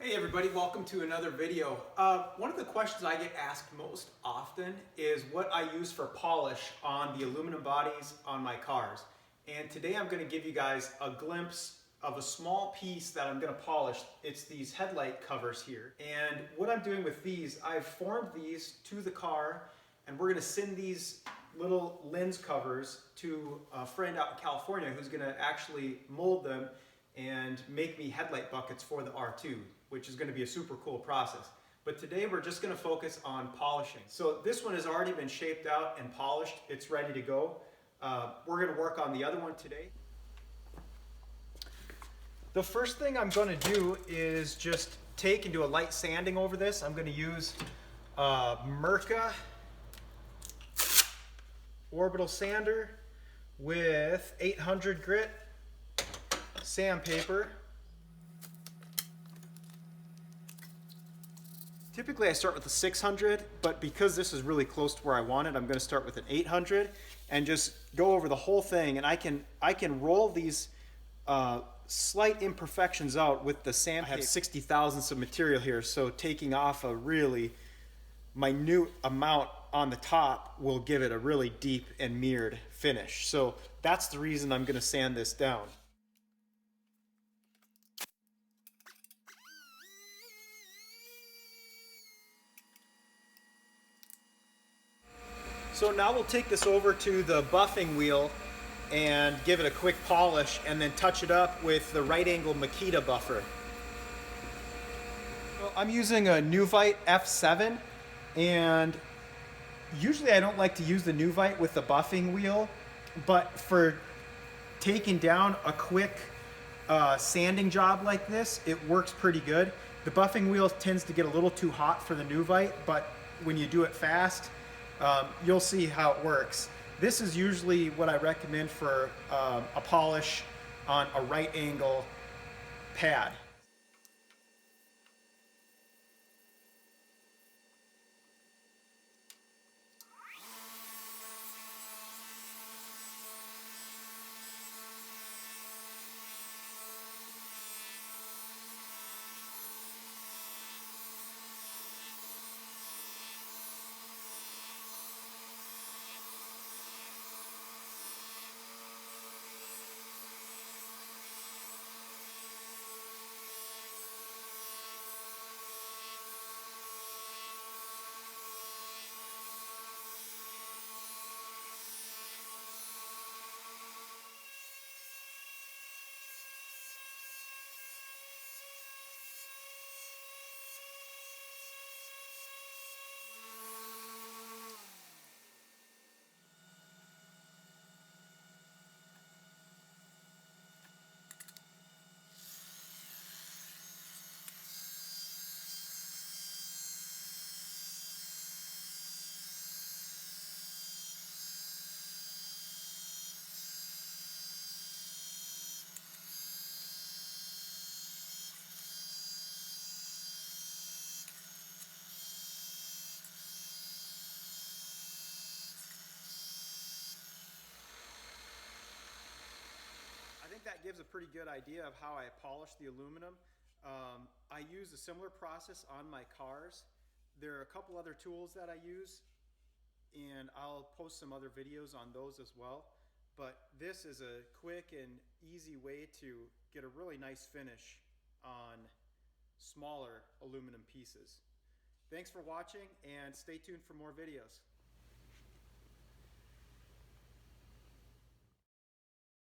Hey everybody, welcome to another video. One of the questions I get asked most often is what I use for polish on the aluminum bodies on my cars. And today I'm going to give you guys a glimpse of a small piece that I'm going to polish. It's these headlight covers here. And what I'm doing with these, I've formed these to the car and we're going to send these little lens covers to a friend out in California who's going to actually mold them and make me headlight buckets for the R2, which is going to be a super cool process. But today we're just going to focus on polishing. So this one has already been shaped out and polished. It's ready to go. We're going to work on the other one today. The first thing I'm going to do is just take and do a light sanding over this. I'm going to use Mirka orbital sander with 800 grit sandpaper. Typically I start with a 600, but because this is really close to where I want it, I'm going to start with an 800 and just go over the whole thing. And I can roll these slight imperfections out with the sandpaper. I have 60 thousandths of material here, so taking off a really minute amount on the top will give it a really deep and mirrored finish. So that's the reason I'm going to sand this down. So now we'll take this over to the buffing wheel and give it a quick polish and then touch it up with the right angle Makita buffer. So I'm using a Nuvite F7, and usually I don't like to use the Nuvite with the buffing wheel, but for taking down a quick sanding job like this, it works pretty good. The buffing wheel tends to get a little too hot for the Nuvite, but when you do it fast, you'll see how it works. This is usually what I recommend for a polish on a right angle pad. I think that gives a pretty good idea of how I polish the aluminum. I use a similar process on my cars. There are a couple other tools that I use, and I'll post some other videos on those as well. But this is a quick and easy way to get a really nice finish on smaller aluminum pieces. Thanks for watching, and stay tuned for more videos.